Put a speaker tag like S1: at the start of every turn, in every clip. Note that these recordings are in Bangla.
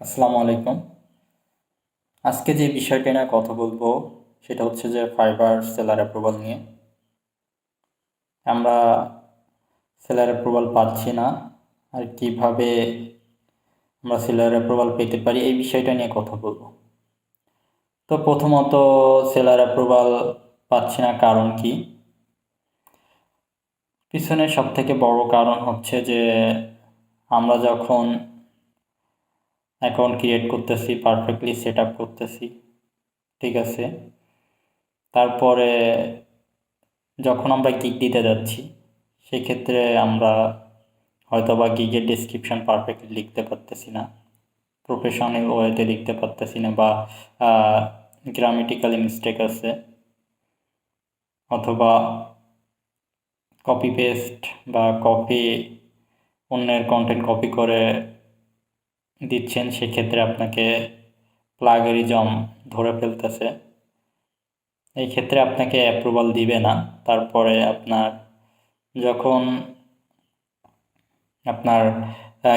S1: আসসালামু আলাইকুম। আজকে যে বিষয়টা নিয়ে কথা বলবো সেটা হচ্ছে যে ফাইবার সেলার অ্যাপ্রুভাল নিয়ে। আমরা সেলার অ্যাপ্রুভাল পাচ্ছি না, আর কিভাবে আমরা সেলার অ্যাপ্রুভাল পেতে পারি এই বিষয়টা নিয়ে কথা বলবো। তো প্রথমত, সেলার অ্যাপ্রুভাল পাচ্ছি না কারণ কি? পিছনে সবথেকে বড় কারণ হচ্ছে যে আমরা যখন অ্যাকাউন্ট ক্রিয়েট করতেছি, পারফেক্টলি সেট আপ করতেছি, ঠিক আছে, তারপরে যখন আমরা গিগ দিতে যাচ্ছি সেক্ষেত্রে আমরা হয়তোবা গিগের ডেসক্রিপশন পারফেক্টলি লিখতে পারতেছি না, প্রফেশনাল ওয়েতে লিখতে পারতেছি না, বা গ্রামেটিক্যালি মিস্টেক আছে, অথবা কপি পেস্ট বা অন্যের কন্টেন্ট কপি করে দিচ্ছেন, সেক্ষেত্রে আপনাকে প্লাগেরিজম ধরে ফেলতেছে। এই ক্ষেত্রে আপনাকে অ্যাপ্রুভাল দিবে না। তারপরে যখন আপনার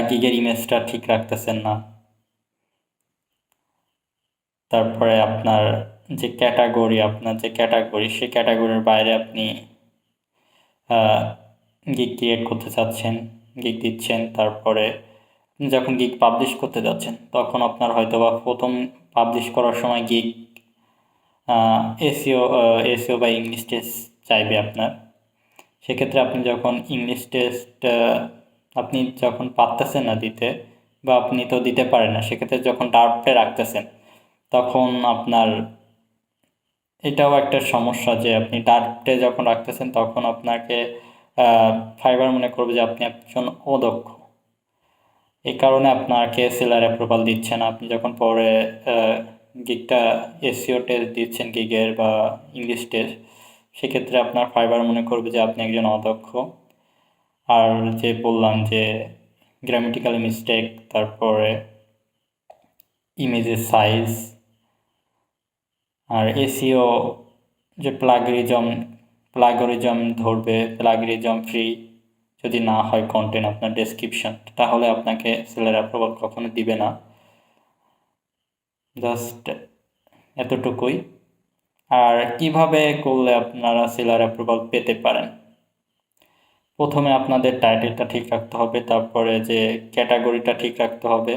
S1: গিগের ইমেজটা ঠিক রাখতেছেন না, তারপরে যে ক্যাটাগরি সেই ক্যাটাগরির বাইরে আপনি গিগ ক্রিয়েট করতে চাচ্ছেন, গিগ দিচ্ছেন, তারপরে যখন গিগ পাবলিশ করতে যাচ্ছেন তখন আপনার হয়তোবা প্রথম পাবলিশ করার সময় গিগ এসিও বা ইংলিশ টেস্ট চাইবে আপনার। সেক্ষেত্রে আপনি যখন পারতেছেন না দিতে, বা আপনি তো দিতে পারেন না, সেক্ষেত্রে যখন ডাউটে রাখতেছেন তখন এটাও একটা সমস্যা যে আপনি ডাউটে যখন রাখতেছেন তখন আপনাকে ফাইবার মনে করবে যে আপনি একজন অদক্ষ। এই কারণে আপনাকে সেলার অ্যাপ্রুভাল দিচ্ছে না। আপনি যখন পরে গিগটা এসইও টেস্ট দিচ্ছেন, গিগের বা ইংলিশ টেস্ট, সেক্ষেত্রে আপনার ফাইবার মনে করবে যে আপনি একজন অদক্ষ। আর যে বললাম যে গ্রামেটিক্যাল মিস্টেক, তারপরে ইমেজের সাইজ, আর এসইও যে প্লাগরিজম ধরবে, প্লাগরিজম ফ্রি যদি না হয় কন্টেন্ট আপনার ডেসক্রিপশন, তাহলে আপনাকে সেলার অ্যাপ্রুভাল কখনো দিবে না। জাস্ট এতটুকুই। আর কিভাবে করলে আপনারা সেলার অ্যাপ্রুভাল পেতে পারেন? প্রথমে আপনাদের টাইটেলটা ঠিক রাখতে হবে, তারপরে যে ক্যাটাগরিটা ঠিক রাখতে হবে,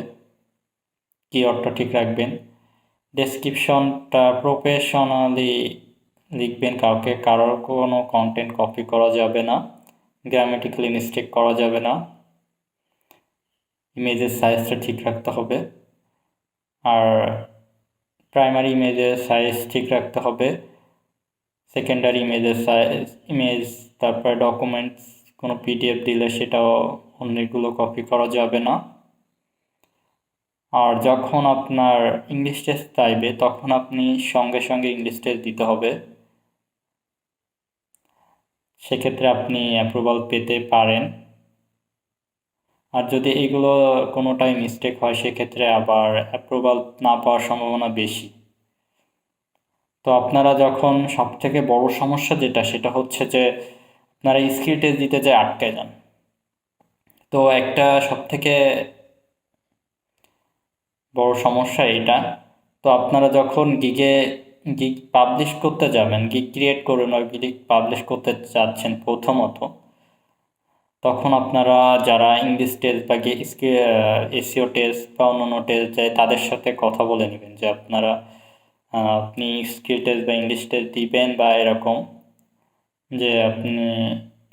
S1: কিওয়ার্ডটা ঠিক রাখবেন, ডেসক্রিপশনটা প্রফেশনালি লিখবেন, কারোর কোনো কন্টেন্ট কপি করা যাবে না, গ্রামেটিক্যালি মিস্টেক করা যাবে না, ইমেজের সাইজটা ঠিক রাখতে হবে, আর প্রাইমারি ইমেজের সাইজ ঠিক রাখতে হবে, সেকেন্ডারি ইমেজ, তারপরে ডকুমেন্টস কোনো পিডিএফ দিলে সেটাও অন্যগুলো কপি করা যাবে না। আর যখন আপনার ইংলিশ টেস্ট চাইবে তখন আপনি সঙ্গে সঙ্গে ইংলিশ টেস্ট দিতে হবে, সেক্ষেত্রে আপনি অ্যাপ্রুভাল পেতে পারেন। আর যদি এগুলো কোনোটাই মিস্টেক হয় সেক্ষেত্রে আবার অ্যাপ্রুভাল না পাওয়ার সম্ভাবনা বেশি। তো আপনারা যখন সবথেকে বড় সমস্যা সেটা হচ্ছে যে আপনারা স্কিল টেস্ট দিতে যেয়ে আটকে যান। তো একটা সবথেকে বড় সমস্যা এটা। তো আপনারা যখন গিগ পাবলিশ করতে যাবেন, গিগ ক্রিয়েট করুন আর গিগ পাবলিশ করতে চাচ্ছেন প্রথমত, তখন আপনারা যারা ইংলিশ টেস্ট বা এসইও টেস্ট বা অন্যান্য টেস্ট যায় তাদের সাথে কথা বলে নেবেন যে আপনি স্কিল টেস্ট বা ইংলিশ টেস্ট দিবেন, বা এরকম যে আপনি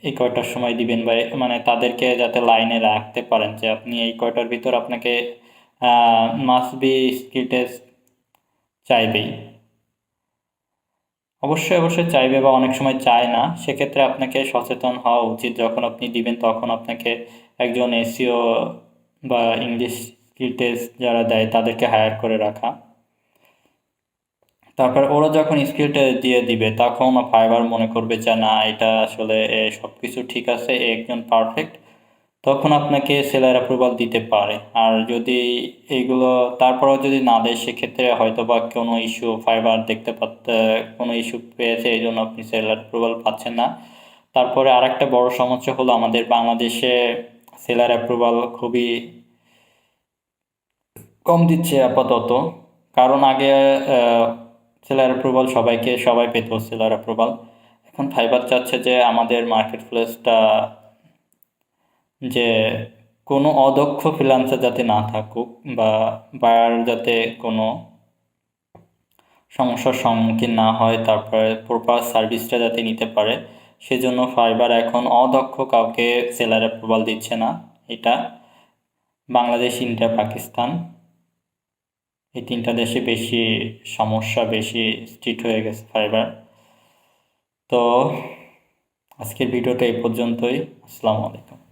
S1: এই কয়টার সময় দিবেন, বা মানে তাদেরকে যাতে লাইনে রাখতে পারেন যে আপনি এই কয়টার ভিতর আপনাকে মাস্ট বি স্কিল টেস্ট চাইবেই। অবশ্যই চাইবে, বা অনেক সময় চায় না। সেক্ষেত্রে আপনাকে সচেতন হওয়া উচিত, যখন আপনি দিবেন তখন আপনাকে একজন এসইও বা ইংলিশ স্কিল টেস্ট যারা দেয় তাদেরকে হায়ার করে রাখা। তারপর ওরা যখন স্কিল টেস্ট দিয়ে দিবে তখন ফাইবার মনে করবে যে না, এটা আসলে সব কিছু ঠিক আছে, একজন পারফেক্ট, তখন আপনাকে সেলার অ্যাপ্রুভাল দিতে পারে। আর যদি এইগুলো তারপরেও যদি না দেয় সেক্ষেত্রে হয়তো বা কোনো ইস্যু ফাইবার কোনো ইস্যু পেয়েছে, এই জন্য আপনি সেলার অ্যাপ্রুভাল পাচ্ছেন না। তারপরে আরেকটা বড় সমস্যা হলো আমাদের বাংলাদেশে সেলার অ্যাপ্রুভাল খুবই কম দিচ্ছে আপাতত। কারণ আগে সেলার অ্যাপ্রুভাল সবাই পেত সেলার অ্যাপ্রুভাল। এখন ফাইবার চাচ্ছে যে আমাদের মার্কেট প্লেসটা, যে কোনো অদক্ষ ফ্রিল্যান্সার যাতে না থাকুক, বা বায়ার যাতে কোনো সমস্যার সম্মুখীন না হয়, তারপরে প্রপার সার্ভিসটা যাতে নিতে পারে, সেজন্য ফাইবার এখন অদক্ষ কাউকে সেলার অ্যাপ্রুভাল দিচ্ছে না। এটা বাংলাদেশ, ইন্ডিয়া, পাকিস্তান, এই তিনটা দেশে বেশি সমস্যা, বেশি স্ট্রিক্ট হয়ে গেছে ফাইবার। তো আজকের ভিডিওটা এই পর্যন্তই। আসসালামু আলাইকুম।